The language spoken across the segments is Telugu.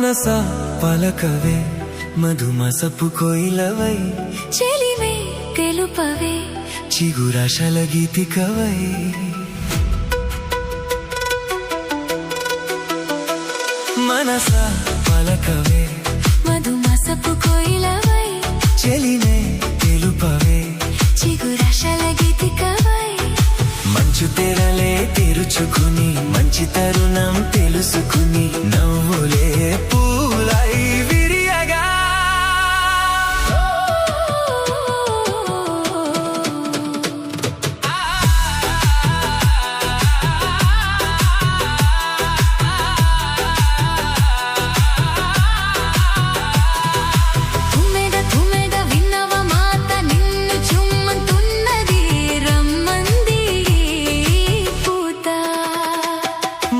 మనసా పలకవే మధుమసపు కోయిలవై చెలివే తెలుపవే చిగురాశల గీతికవై మనసా పలకవే మధుమసపు కోయిలవై చెలివే తెలుపవే చిగురాశల గీతికవై మంచు తెరలే తెరుచుకుని మంచి తరుణం తెలుసుకుని నవ్వులే పూలై విరియగా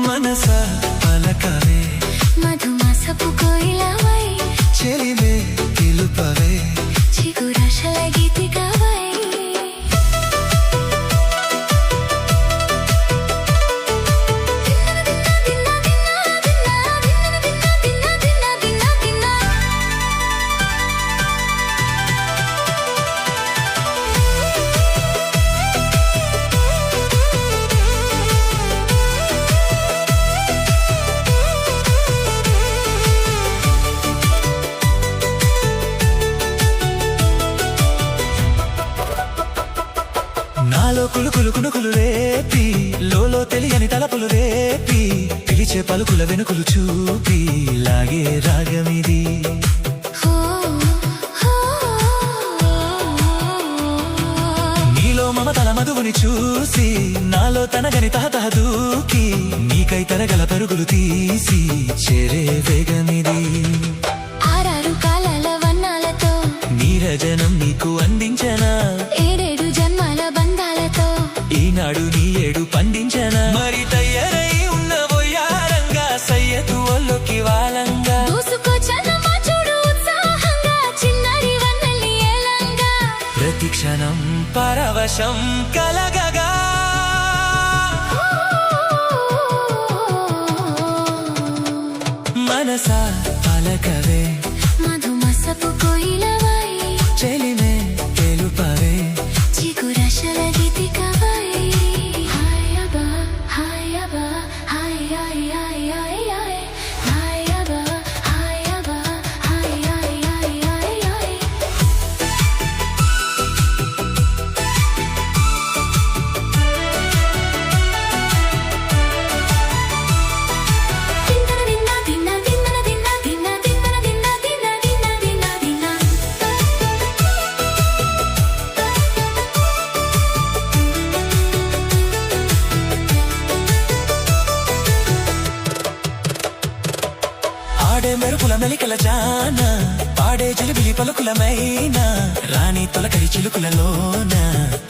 మనసా పలకవే మధుమసపు కోయిలవై చెలివే తెలుపవే చిగురాశల గీతికవై నాలో కులుకులు కునుకులు రేపి లోలో తెలియని తలపులు రేపి పిలిచే పలుకుల వెనుకులు చూపి లాగే రాగమిది నీలో మమతల మధువుని చూసి నాలో తనగని తహతహ దూకి నీకై తరగల పరుగులు తీసి చేరే వేగమిది ఆరారు కాలాల వన్నాలతో నీరజనం నీకు అందించనా ఏడేడు జన్మాల బంధాలతో ఈనాడు నీ ఏడు పండించనా మరి తయారై ఉన్న బొయ్యారంగా సయ్యదు ఒళ్ళొకి వాలంగా దూసుకో చందమా చూడు ఉత్సాహంగా చిన్నారి వన్నెల్ని ఏలంగా ప్రతి క్షణం పరవశం కలగగా మనసా పలకవే మధుమసపు కోయిలవై చెలిమే తెలుపవే చిగురాశల గీతికవై హాయబా హాయబా హాయ్ హాయ్ హాయ్ హాయ్ హాయ్ హాయబా హాయబా హాయ్ హాయ్ హాయ్ హాయ్ హాయ్ ఆడే మెరుపుల మెలికల జాన పాడే చిలిబిలి పలుకులమైన రాణి తొలకరి చిలుకులలోన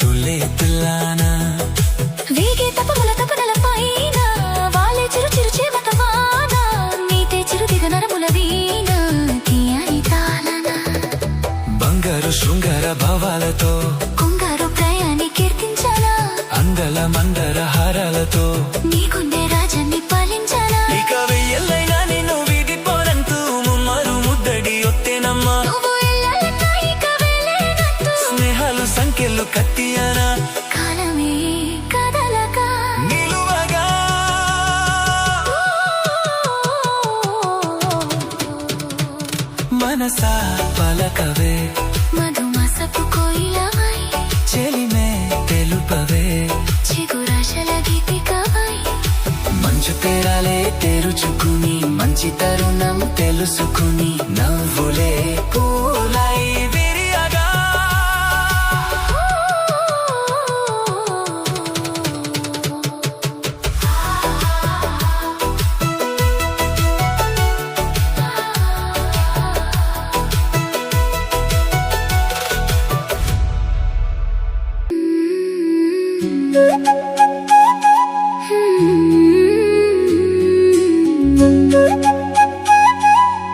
తుల్లే తుల్లానా వేగే తపముల తపనల పైన వాలే చిరు చిరు చేమత వాన నీతే చిరుదిగ నరముల వీణ తీయని తాళన బంగారు శృంగార భావాలతో కొంగారు ప్రయాణి కీర్తించనా అందల మందర హారాలతో నీకుండే రాజన్ని పాలించనా ఇక వెయ్యల్లైనా నిన్ను వీడిపోనంటూ ముమ్మరు ముద్దడి ఒత్తేనమ్మా నువ్వు ఎల్లలన్నా ఇక వేలేనంటూ స్నేహాలు సంఖ్యలు కత్తియనా కాలమే కదలక నిలువగా మనసా పలకవే మధుమసపు కోయిలవై చెలిమే తెలుపవే చిగురాశల గీతికవై మంచు తెరాలే తెరుచుకుని మంచి తరుణం తెలుసుకుని నవ్వులే పూలై విరియగా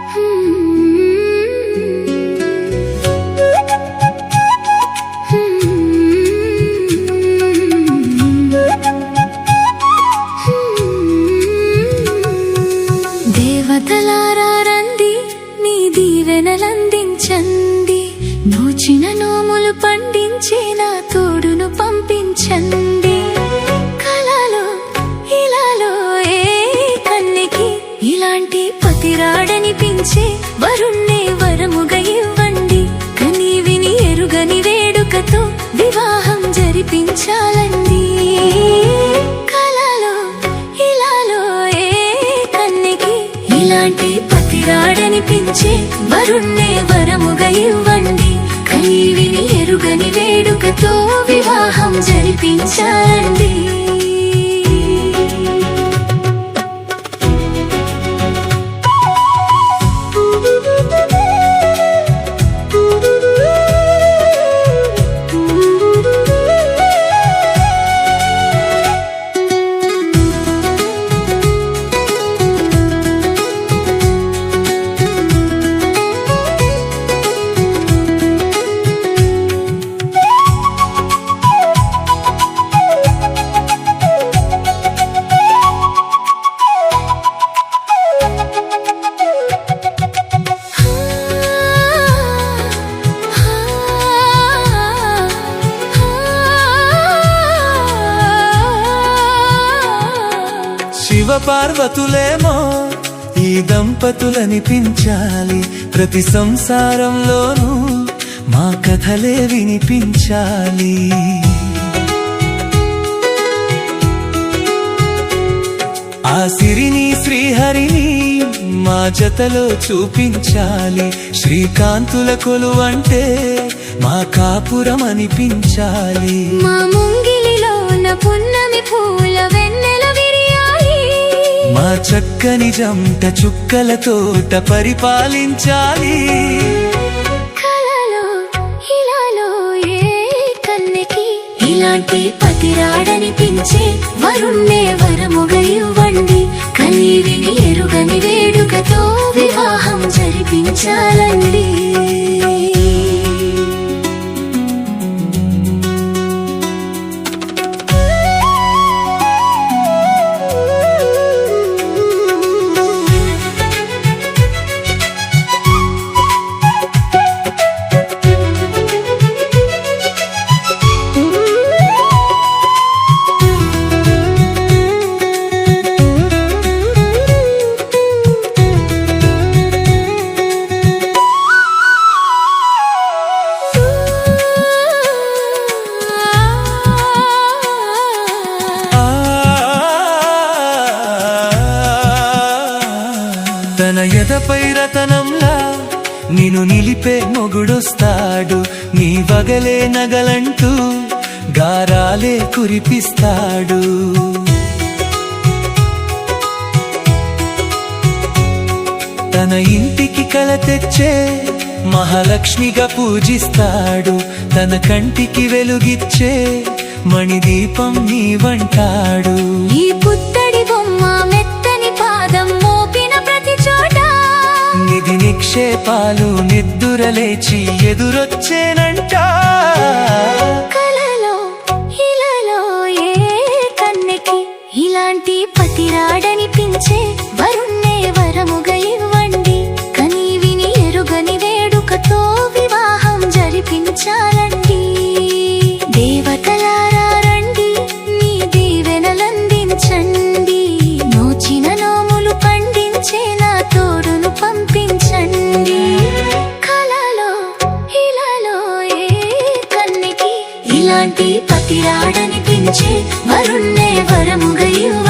Hmm దీవెనలందించండి. నోచిన నోములు పండించి నా తోడును పంపించండి. కలలో ఇలాలో ఏ కన్యకి ఇలాంటి పతిరాడనిపించే వరుణ్ణే వరముగా ఇవ్వండి. కని విని ఎరుగని వేడుకతో వివాహం జరిపించాలండి. కలలో ఇలాలో ఏ కన్యకి ఇలాంటి పతిరాడనిపించే వరుణ్ణే వరముగా ఇవ్వండి. కని విని ఎరుగని వేడుకతో వివాహం జరిపించాలండి. శివ పార్వతులేమో ఈ దంపతులనిపించాలి. ప్రతి సంసారంలోనూ మా కథలే వినిపించాలి. ఆ సిరిని శ్రీహరిని మా జతలో చూపించాలి. శ్రీకాంతుల కొలువంటే మా కాపురం అనిపించాలి. మా ముంగిలిలోన పున్నమి పూల వెన్నెల విరియాలి. మా చక్కని జంట చుక్కల తోట పరిపాలించాలి. కలలో ఇలాలో ఏ కన్యకి ఇలాంటి పతిరాడనిపించే వరుణ్ణే వరముగా ఇవ్వండి. కని విని ఎరుగని వేడుకతో వివాహం జరిపించాలండి. తన ఎదపై రతనంలా నిన్ను నిలిపే మొగుడొస్తాడు. నీ వగలే నగలంటూ గారాలే కురిపిస్తాడు. తన ఇంటికి కల తెచ్చే మహాలక్ష్మిగా పూజిస్తాడు. తన కంటికి వెలుగిచ్చే మణిదీపం నీవంటాడు. ఈ పుత్తడి బొమ్మ మెత్తని పాదం మోపిన ప్రతి చోట నిధి నిక్షేపాలు నిద్దురలేచి ఎదురొచ్చేనంట. కలలో ఇలాలో ఏ కన్యకి ఇలాంటి పతిరాడనిపించే వరుణ్ణే వరముగా ఇవ్వండి. కని విని ఎరుగని వేడుకతో వివాహం జరిపించాలండి. దేవతలారా రండి, మీ దీవెనలందించండి. నోచిన నోములు పండించే నా తోడును పంపించండి. కలలో ఇలాలో ఏ కన్యకి ఇలాంటి పతిరాడనిపించే వరుణ్ణే వరముగా ఇవ్వండి.